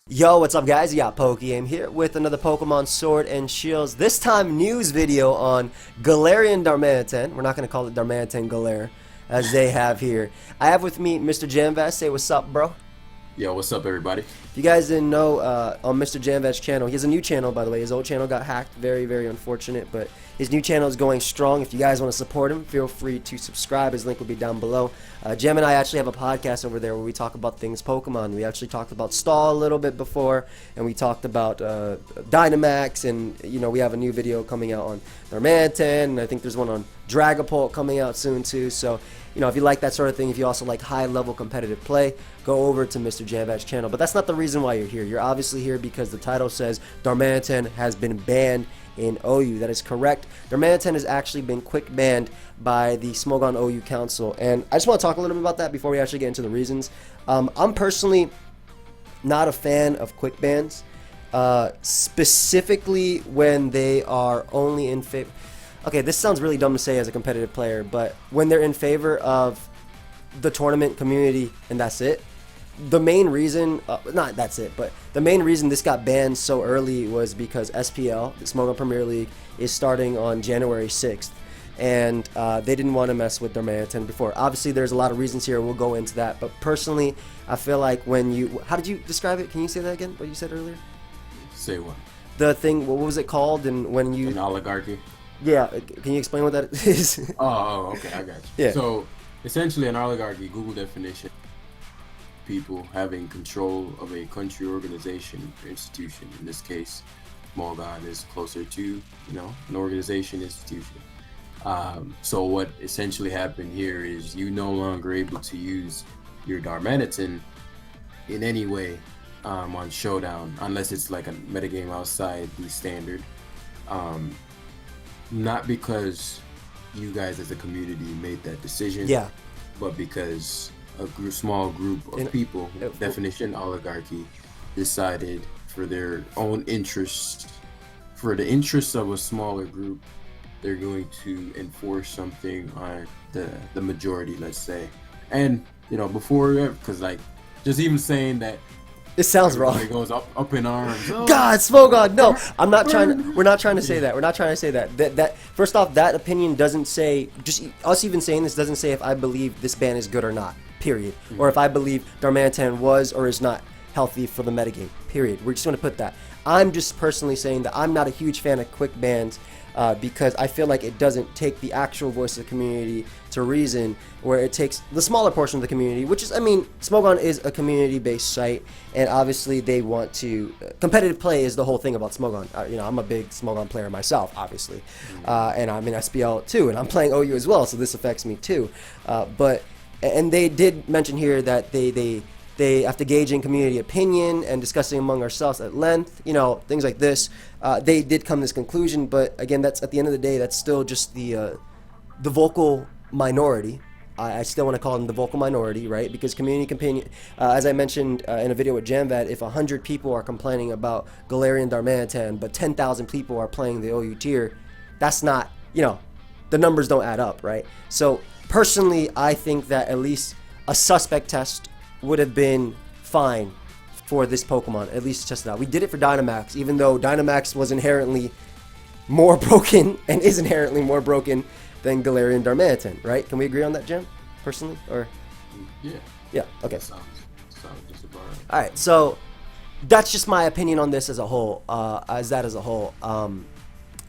Yo, what's up guys? You got pokeaim here with another Pokemon Sword and Shields. This time news video on Galarian Darmanitan. We're not going to call it Darmanitan Galar as they have here. I have with me MrJamvad. Say what's up, bro. Yo, what's up, everybody? If you guys didn't know, on MrJamvad's channel, he has a new channel, by the way. His old channel got hacked. Very, very unfortunate, but his new channel is going strong. If you guys want to support him, feel free to subscribe. His link will be down below. Jam and I actually have a podcast over there where we talk about things Pokemon. We actually talked about Stall a little bit before, and we talked about Dynamax, and you know, we have a new video coming out on Darmanitan, and I think there's one on Dragapult coming out soon too. So, you know, if you like that sort of thing, if you also like high-level competitive play, go over to MrJamvad's channel. But that's not the reason why you're here. You're obviously here because the title says Darmanitan has been banned in OU. That is correct. Darmanitan has actually been quick banned by the Smogon OU Council, and I just want to talk a little bit about that before we actually get into the reasons. I'm personally not a fan of quick bans, specifically when they are only in favor. Okay, this sounds really dumb to say as a competitive player, but when they're in favor of the tournament community and that's it. The main reason, not that's it, but the main reason this got banned so early was because SPL, the Smogon Premier League, is starting on January 6th. And they didn't want to mess with Darmanitan before. Obviously, there's a lot of reasons here. We'll go into that. But personally, I feel like when you... How did you describe it? Can you say that again, what you said earlier? Say what? The thing, what was it called? And when you... An oligarchy? Yeah, can you explain what that is? Oh, okay, I got you. Yeah. So, essentially an oligarchy, Google definition, people having control of a country, organization, or institution. In this case, Smogon is closer to, you know, an organization, institution. So what essentially happened here is you no longer able to use your Darmanitan in any way on Showdown, unless it's like a metagame outside the standard. Not because you guys as a community made that decision, yeah, but because a small group of people, definition oligarchy, decided for their own interests, for the interests of a smaller group, they're going to enforce something on the majority, let's say. And you know, before, because like just even saying that, it sounds wrong. It goes up in arms. Oh. God, Smogon, no. I'm not trying. We're not trying to say that. We're not trying to say that. That first off, that opinion doesn't say. Just us even saying this doesn't say if I believe this ban is good or not. Period. Or if I believe Darmanitan was or is not healthy for the metagame. Period. We're just going to put that. I'm just personally saying that I'm not a huge fan of quick bans because I feel like it doesn't take the actual voice of the community to reason, where it takes the smaller portion of the community, which is, I mean, Smogon is a community-based site, and obviously they want to... competitive play is the whole thing about Smogon. You know, I'm a big Smogon player myself, obviously, and I'm in SPL too, and I'm playing OU as well, so this affects me too. And they did mention here that they after gauging community opinion and discussing among ourselves at length, you know, things like this, they did come to this conclusion. But again, that's at the end of the day, that's still just the vocal minority. I still want to call them the vocal minority, right? Because community opinion, as I mentioned in a video with Jamvad, if 100 people are complaining about Galarian Darmanitan, but 10,000 people are playing the OU tier, that's not, you know, the numbers don't add up, right? So personally, I think that at least a suspect test would have been fine for this Pokemon, at least test it out. We did it for Dynamax, even though Dynamax was inherently more broken and is inherently more broken than Galarian Darmanitan, right? Can we agree on that, Jim? Personally, or? Yeah. Okay. Sounds just about right. All right. So that's just my opinion on this as a whole.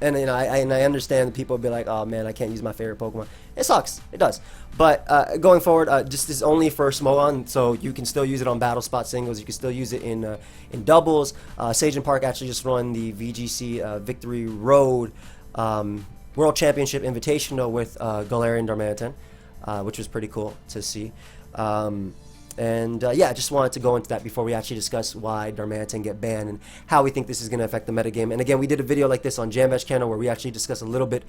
And you know, I understand that people will be like, oh man, I can't use my favorite Pokemon. It sucks. It does. But going forward, just this is only for Smogon, so you can still use it on Battle Spot singles. You can still use it in doubles. Sage and Park actually just run the VGC Victory Road World Championship Invitational with Galarian Darmanitan, which was pretty cool to see. Yeah, I just wanted to go into that before we actually discuss why Darmanitan get banned and how we think this is going to affect the metagame. And again, we did a video like this on Jamvad's channel where we actually discuss a little bit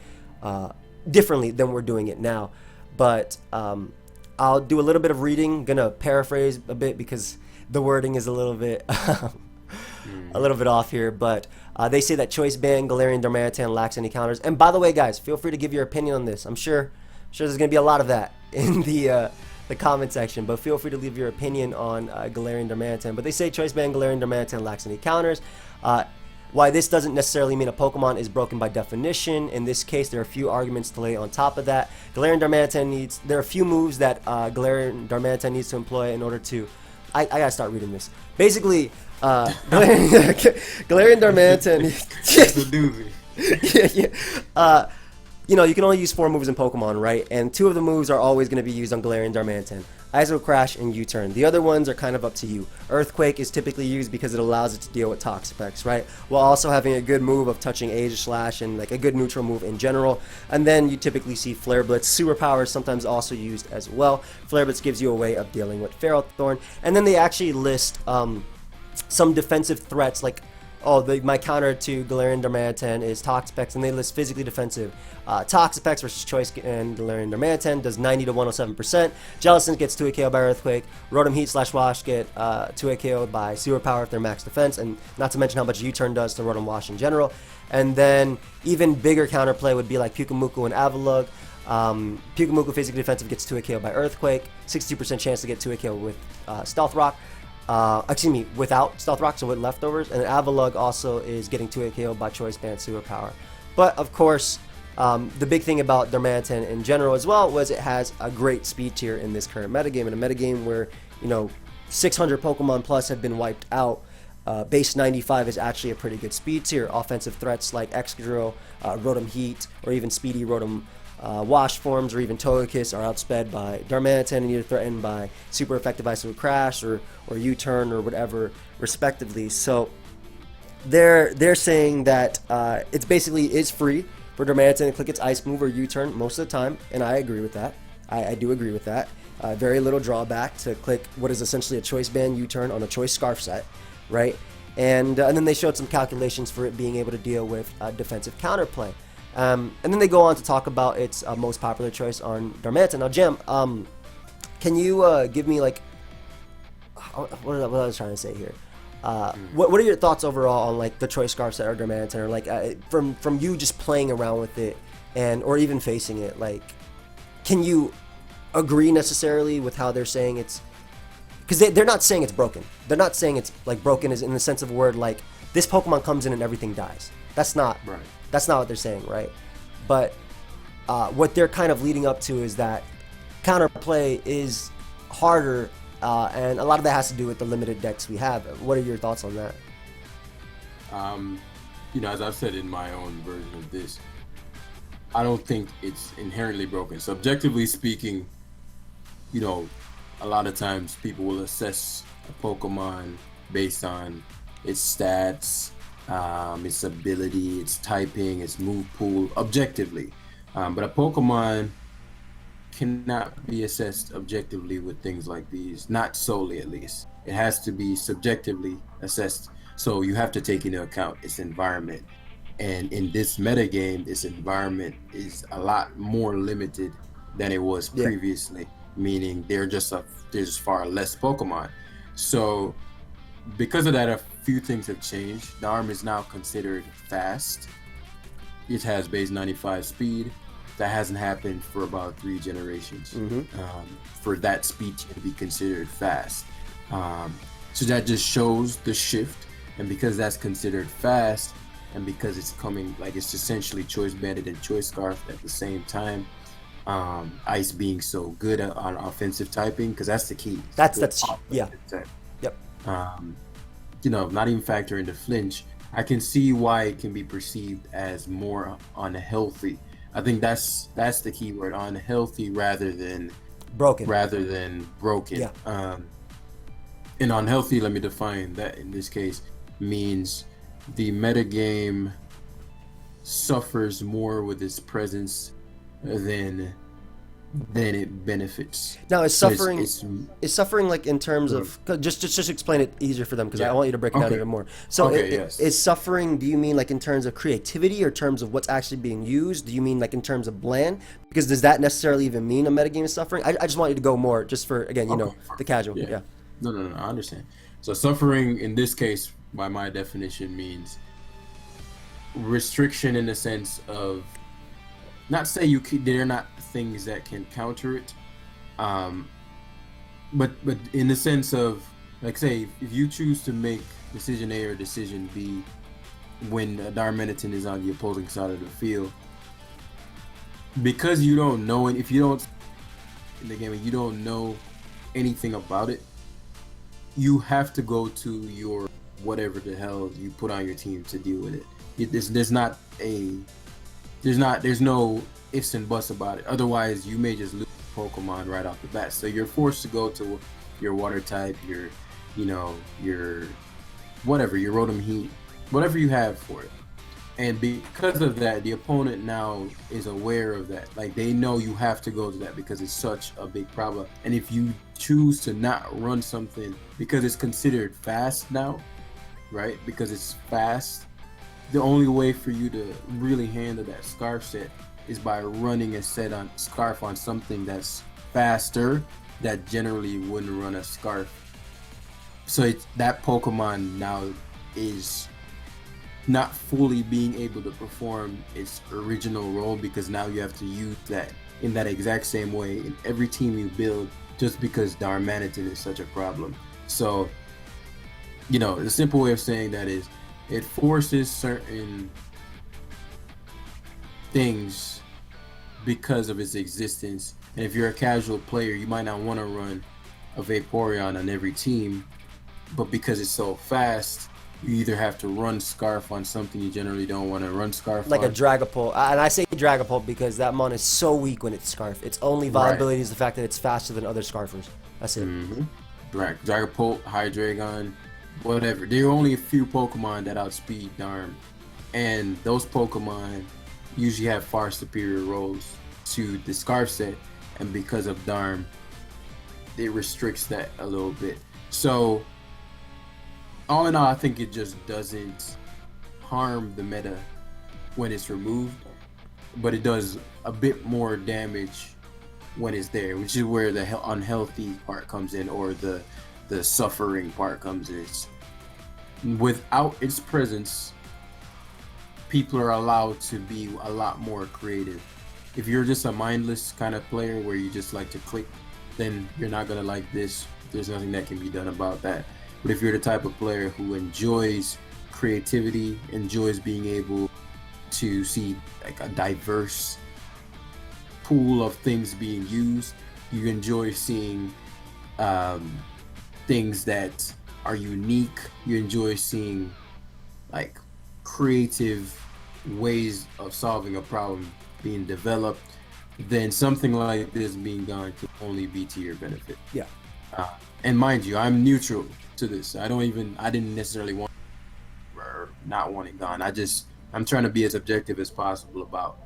differently than we're doing it now. But I'll do a little bit of reading, gonna paraphrase a bit because the wording is a little bit off here. But they say that choice ban Galarian Darmanitan lacks any counters. And by the way, guys, feel free to give your opinion on this. I'm sure sure there's going to be a lot of that in the comment section, but feel free to leave your opinion on Galarian Darmanitan. But they say Choice Band Galarian Darmanitan lacks any counters. Why this doesn't necessarily mean a Pokemon is broken by definition. In this case, there are a few arguments to lay on top of that. Galarian Darmanitan there are a few moves that Galarian Darmanitan needs to employ in order to, I gotta start reading this. Basically, Galarian Darmanitan, It's a doozy. you know, you can only use 4 moves in Pokemon, right? And 2 of the moves are always going to be used on Galarian Darmanitan. Icicle Crash and U-Turn. The other ones are kind of up to you. Earthquake is typically used because it allows it to deal with Toxapex, right? While also having a good move of touching Aegis Slash and like a good neutral move in general. And then you typically see Flare Blitz. Superpower is sometimes also used as well. Flare Blitz gives you a way of dealing with Feral Thorn. And then they actually list some defensive threats like, my counter to Galarian Darmanitan is Toxapex, and they list physically defensive. Toxapex versus Choice and Galarian Darmanitan does 90 to 107%. Jellicent gets 2-hit KO by Earthquake. Rotom Heat / Wash get 2-hit KO by Superpower if they're max defense, and not to mention how much U-Turn does to Rotom Wash in general. And then even bigger counterplay would be like Pyukumuku and Avalugg. Pyukumuku physically defensive gets 2-hit KO by Earthquake, 62% chance to get 2-hit KO with Stealth Rock. Without Stealth Rock, so with leftovers. And Avalugg also is getting 2-hit KO by Choice Band Superpower. But of course, the big thing about Darmanitan in general as well was it has a great speed tier in this current metagame. In a metagame where, 600 Pokemon plus have been wiped out, base 95 is actually a pretty good speed tier. Offensive threats like Excadrill, Rotom Heat, or even speedy Rotom Wash forms, or even Togekiss are outsped by Darmanitan and either threatened by super effective Icicle Crash or U-Turn or whatever, respectively. So they're saying that it's basically is free for Darmanitan to click its Ice move or U-Turn most of the time, and I agree with that. I do agree with that. Very little drawback to click what is essentially a Choice Band U-Turn on a Choice Scarf set, right? And then they showed some calculations for it being able to deal with defensive counterplay. And then they go on to talk about its most popular choice on Darmanitan. Now, Jam, can you give me like what I was trying to say here? What are your thoughts overall on like the choice scarf set or Darmanitan, or like from you just playing around with it or even facing it? Like, can you agree necessarily with how they're saying it's? Because they're not saying it's broken. They're not saying it's like broken is in the sense of a word like this Pokemon comes in and everything dies. That's not right. That's not what they're saying, right? But what they're kind of leading up to is that counterplay is harder, and a lot of that has to do with the limited decks we have. What are your thoughts on that? As I've said in my own version of this, I don't think it's inherently broken. So objectively speaking, a lot of times people will assess a Pokemon based on its stats, its ability, its typing, its move pool, objectively. But a Pokemon cannot be assessed objectively with things like these, not solely at least. It has to be subjectively assessed. So you have to take into account its environment. And in this metagame, its environment is a lot more limited than it was previously, meaning there's just far less Pokemon. So because of that, a few things have changed. The arm is now considered fast. It has base 95 speed. That hasn't happened for about 3 generations. For that speed to be considered fast. So that just shows the shift. And because that's considered fast, and because it's coming, like it's essentially Choice Banded and Choice Scarf at the same time, Ice being so good on offensive typing, because that's the key. That's yeah. Type. Yep. Not even factoring the flinch, I can see why it can be perceived as more unhealthy. I think that's the key word, unhealthy rather than broken. Yeah. And unhealthy, let me define that in this case, means the metagame suffers more with its presence than it benefits. Now, is suffering like in terms of just explain it easier for them, because I want you to break it down even more. So is suffering, do you mean like in terms of creativity or terms of what's actually being used? Do you mean like in terms of bland? Because does that necessarily even mean a metagame is suffering? I just want you to go more just for, again, the casual. Yeah. No, I understand. So suffering in this case, by my definition, means restriction in the sense of not say you can, they're not things that can counter it, but in the sense of, like, say if you choose to make decision A or decision B when a Darmanitan is on the opposing side of the field, because you don't know, and if you don't in the game and you don't know anything about it, you have to go to your whatever the hell you put on your team to deal with it. There's no ifs and buts about it. Otherwise, you may just lose Pokemon right off the bat. So you're forced to go to your water type, your whatever, your Rotom Heat, whatever you have for it. And because of that, the opponent now is aware of that. Like, they know you have to go to that because it's such a big problem. And if you choose to not run something because it's considered fast now, right? Because it's fast, the only way for you to really handle that Scarf set is by running a set on Scarf on something that's faster that generally wouldn't run a Scarf. So that Pokemon now is not fully being able to perform its original role, because now you have to use that in that exact same way in every team you build, just because Darmanitan is such a problem. So, the simple way of saying that is it forces certain things because of its existence. And if you're a casual player, you might not want to run a Vaporeon on every team, but because it's so fast, you either have to run Scarf on something you generally don't want to run Scarf like on. a Dragapult. And I say Dragapult because that mon is so weak when it's Scarf. Its only viability is the fact that it's faster than other Scarfers. That's it. Dragapult, Hydreigon, whatever. There are only a few Pokemon that outspeed Darm, and those Pokemon usually have far superior roles to the Scarf set, and because of Darm, it restricts that a little bit. So all in all, I think it just doesn't harm the meta when it's removed, but it does a bit more damage when it's there, which is where the unhealthy part comes in, or the suffering part comes in. Without its presence, people are allowed to be a lot more creative. If you're just a mindless kind of player where you just like to click, then you're not gonna like this. There's nothing that can be done about that. But if you're the type of player who enjoys creativity, enjoys being able to see like a diverse pool of things being used, you enjoy seeing things that are unique, you enjoy seeing like creative ways of solving a problem being developed, then something like this being done can only be to your benefit. Yeah. And mind you, I'm neutral to this. I didn't necessarily want or not want it gone. I'm trying to be as objective as possible about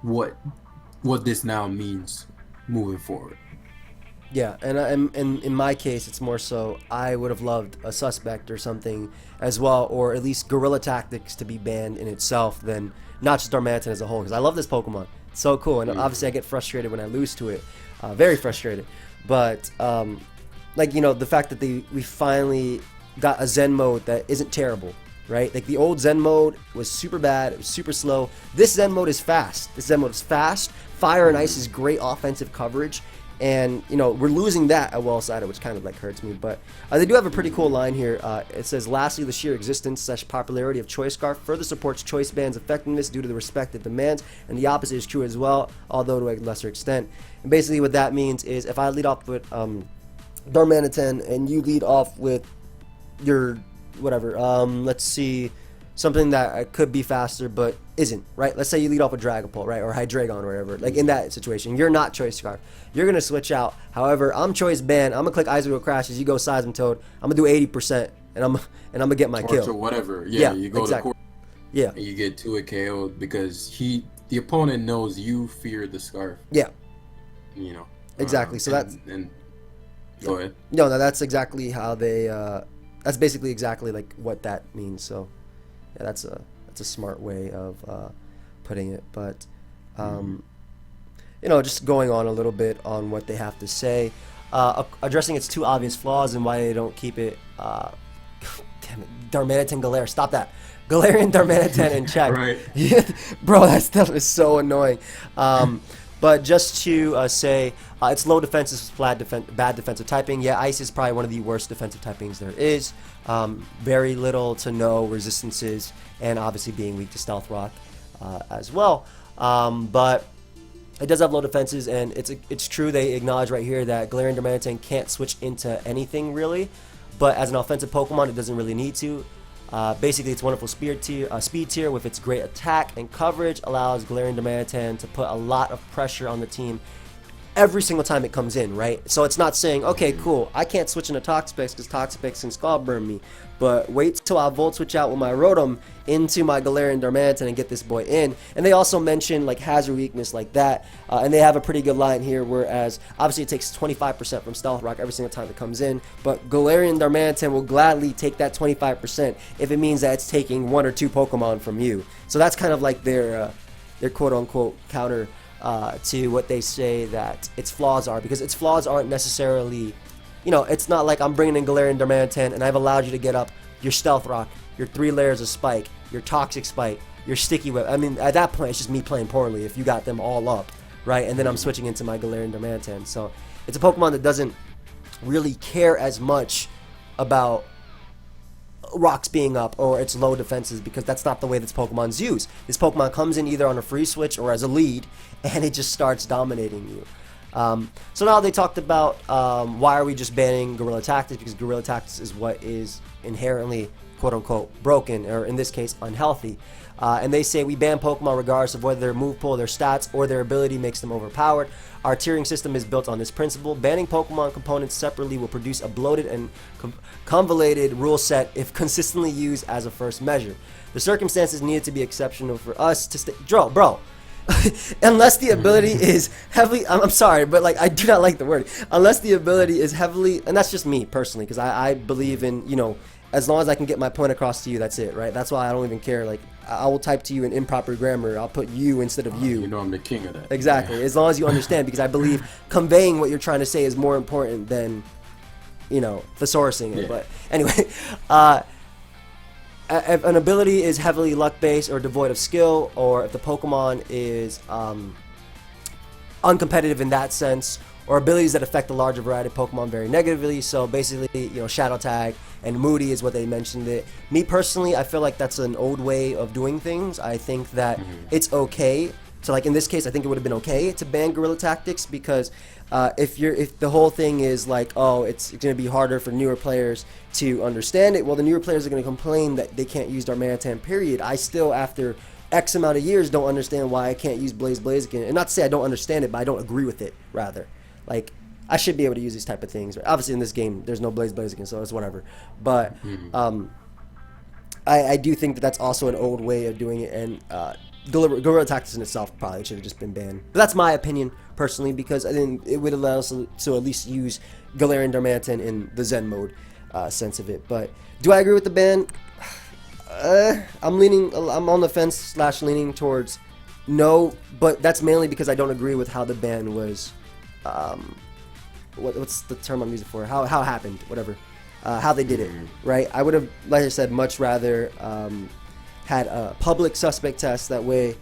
what this now means moving forward. Yeah, and in my case, it's more so I would have loved a Suspect or something as well, or at least Guerrilla Tactics to be banned in itself, than not just Darmanitan as a whole, because I love this Pokemon. It's so cool, and obviously I get frustrated when I lose to it, very frustrated. But the fact that we finally got a Zen mode that isn't terrible, right? Like, the old Zen mode was super bad, it was super slow. This Zen mode is fast. Fire and Ice is great offensive coverage. And, we're losing that at Well-Sided, which kind of hurts me. But they do have a pretty cool line here. It says, lastly, the sheer existence / popularity of Choice Scarf further supports Choice Band's effectiveness due to the respect it demands. And the opposite is true as well, although to a lesser extent. And basically what that means is, if I lead off with Darmanitan and you lead off with your whatever, let's see, something that could be faster but isn't, right? Let's say you lead off with Dragapult, right? Or Hydreigon or whatever. Like, in that situation, you're not Choice Scarf. You're going to switch out. However, I'm Choice Band. I'm going to click Icicle Crash as you go Seismitoad. I'm going to do 80%, and I'm going to get my kill. Or whatever. Yeah, you go exactly. to yeah. And you get to a KO because the opponent knows you fear the Scarf. Yeah. Exactly. So go ahead. No, that's exactly how they that's basically exactly like what that means. So yeah, that's a smart way of putting it. But just going on a little bit on what they have to say, addressing its two obvious flaws and why they don't keep it. Damn it, Darmanitan Galarian, stop that. Galarian Darmanitan in check. Right. Yeah, bro, that stuff is so annoying. But just to say, it's low defenses, bad defensive typing. Yeah, Ice is probably one of the worst defensive typings there is. Very little to no resistances, and obviously being weak to Stealth Rock as well. But it does have low defenses, and it's true, they acknowledge right here that Galarian Damanitan can't switch into anything really, but as an offensive Pokemon, it doesn't really need to. Basically, its wonderful speed tier with its great attack and coverage allows Galarian Damanitan to put a lot of pressure on the team every single time it comes in, right? So it's not saying, okay, cool, I can't switch into Toxapex because Toxapex can Scald Burn me, but wait till I Volt Switch out with my Rotom into my Galarian Darmanitan and get this boy in. And they also mention like hazard weakness like that, and they have a pretty good line here, whereas obviously it takes 25% from Stealth Rock every single time it comes in, but Galarian Darmanitan will gladly take that 25% if it means that it's taking 1 or 2 Pokemon from you. So that's kind of like their quote-unquote counter to what they say that its flaws are, because its flaws aren't necessarily, you know, it's not like I'm bringing in Galarian Darmanitan and I've allowed you to get up your Stealth Rock, your 3 layers of Spike, your Toxic Spike, your Sticky Web. I mean, at that point, it's just me playing poorly if you got them all up, right? And then I'm switching into my Galarian Darmanitan. So it's a Pokemon that doesn't really care as much about rocks being up or its low defenses, because that's not the way this Pokemon's used. This Pokemon comes in either on a free switch or as a lead, and it just starts dominating you. So now they talked about why are we just banning Guerrilla Tactics, because Guerrilla Tactics is what is inherently quote-unquote broken, or in this case unhealthy. And they say we ban Pokemon regardless of whether their move pool, their stats, or their ability makes them overpowered. Our tiering system is built on this principle. Banning Pokemon components separately will produce a bloated and convoluted rule set if consistently used as a first measure. The circumstances needed to be exceptional for us to stay. Bro. Unless the ability is heavily, I'm sorry, but like I do not like the word. Unless the ability is heavily, and that's just me personally, because I believe in, you know, as long as I can get my point across to you, that's it, right? That's why I don't even care. Like, I will type to you in improper grammar. I'll put you instead of you. You know I'm the king of that. Exactly. As long as you understand, because I believe conveying what you're trying to say is more important than, you know, thesaurusing it. Yeah. But anyway, if an ability is heavily luck-based or devoid of skill, or if the Pokemon is uncompetitive in that sense, or abilities that affect a larger variety of Pokemon very negatively. So basically, you know, Shadow Tag and Moody is what they mentioned it. Me personally, I feel like that's an old way of doing things. I think that it's okay. So like in this case, I think it would have been okay to ban Guerrilla Tactics, because if the whole thing is like, oh, it's going to be harder for newer players to understand it, well, the newer players are going to complain that they can't use Darmanitan, period. I still, after X amount of years, don't understand why I can't use Blaziken. And not to say I don't understand it, but I don't agree with it, rather. Like, I should be able to use these type of things. Obviously, in this game, there's no Blaziken, so it's whatever. But I do think that that's also an old way of doing it, and Guerrilla Tactics in itself probably should have just been banned. But that's my opinion, personally, because I think it would allow us to at least use Galarian Darmanitan in the Zen mode sense of it. But do I agree with the ban? I'm on the fence / leaning towards no, but that's mainly because I don't agree with how the ban was. What's the term I'm using for how it happened, whatever, how they did it, right? I would have, like I said, much rather had a public suspect test. That way,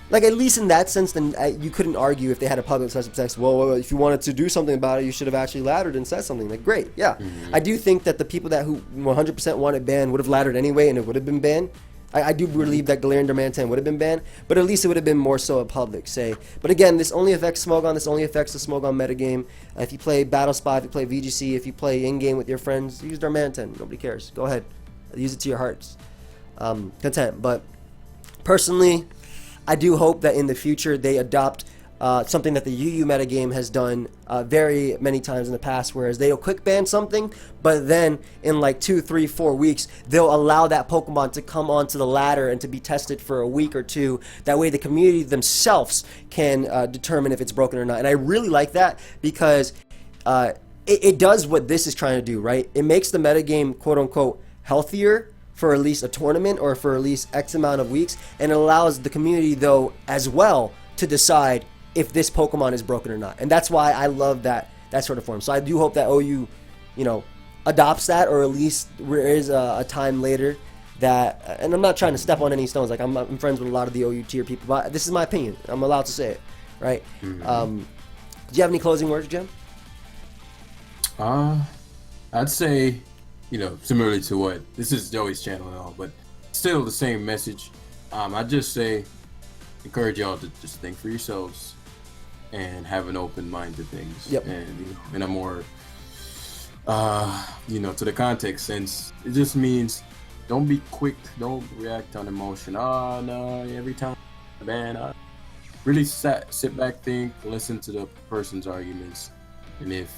like, at least in that sense, then you couldn't argue if they had a public suspect test. Well, if you wanted to do something about it, you should have actually laddered and said something. Like, great, yeah. I do think that the people who 100% wanted banned would have laddered anyway, and it would have been banned. I do believe that Galarian Darmanitan would have been banned, but at least it would have been more so a public say. But again, this only affects Smogon. This only affects the Smogon metagame. If you play Battle Spy, if you play VGC, if you play in-game with your friends, use Darmanitan. Nobody cares. Go ahead. Use it to your heart's content. But personally, I do hope that in the future they adopt something that the UU metagame has done very many times in the past, whereas they'll quick ban something, but then in like 2, 3, 4 weeks, they'll allow that Pokemon to come onto the ladder and to be tested for a week or two. That way the community themselves can determine if it's broken or not. And I really like that, because it does what this is trying to do, right? It makes the metagame quote-unquote healthier for at least a tournament or for at least X amount of weeks, and it allows the community, though, as well, to decide if this Pokemon is broken or not. And that's why I love that sort of form. So I do hope that OU, you know, adopts that, or at least there is a time later that, and I'm not trying to step on any stones. Like I'm friends with a lot of the OU tier people, but this is my opinion. I'm allowed to say it, right? Mm-hmm. Do you have any closing words, Jim? I'd say, similarly to what this is Joey's channel and all, but still the same message. I'd just say, encourage y'all to just think for yourselves and have an open mind to things. Yep. And in a more, to the context sense, it just means don't be quick, don't react on emotion. No, every time, man. Really sit back, think, listen to the person's arguments, and if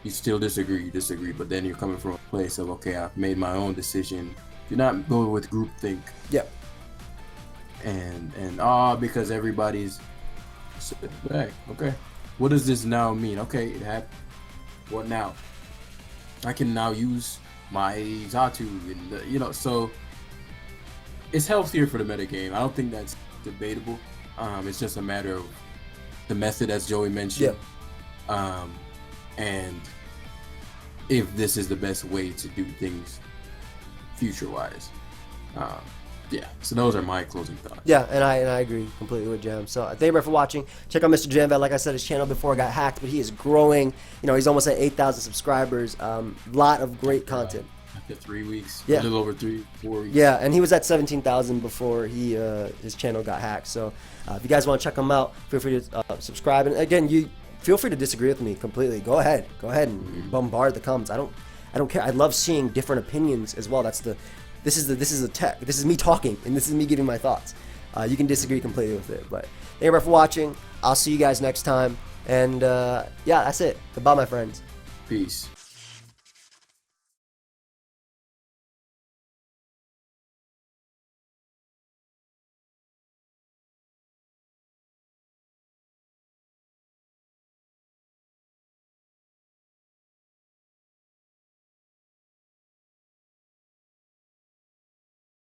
you still disagree, but then you're coming from a place of, okay, I've made my own decision. You're not going with groupthink. Yep. And because everybody's sit back. Okay, what does this now mean? Okay, it happened. What now? I can now use my Zatu, and so it's healthier for the metagame. I don't think that's debatable. It's just a matter of the method, as Joey mentioned. Yeah. And if this is the best way to do things future-wise. Yeah, so those are my closing thoughts. Yeah, and I agree completely with Jam. So thank you for watching. Check out MrJamvad. Like I said, his channel before got hacked, but he is growing. He's almost at 8,000 subscribers. Lot of great content. After 3 weeks, yeah, a little over 4 weeks. Yeah, and he was at 17,000 before his channel got hacked. So if you guys want to check him out, feel free to subscribe. And again, you feel free to disagree with me completely. Go ahead and bombard the comments. I don't care. I love seeing different opinions as well. This is me talking, and this is me giving my thoughts. You can disagree completely with it, but thank you for watching. I'll see you guys next time, and yeah, that's it. Goodbye, my friends. Peace.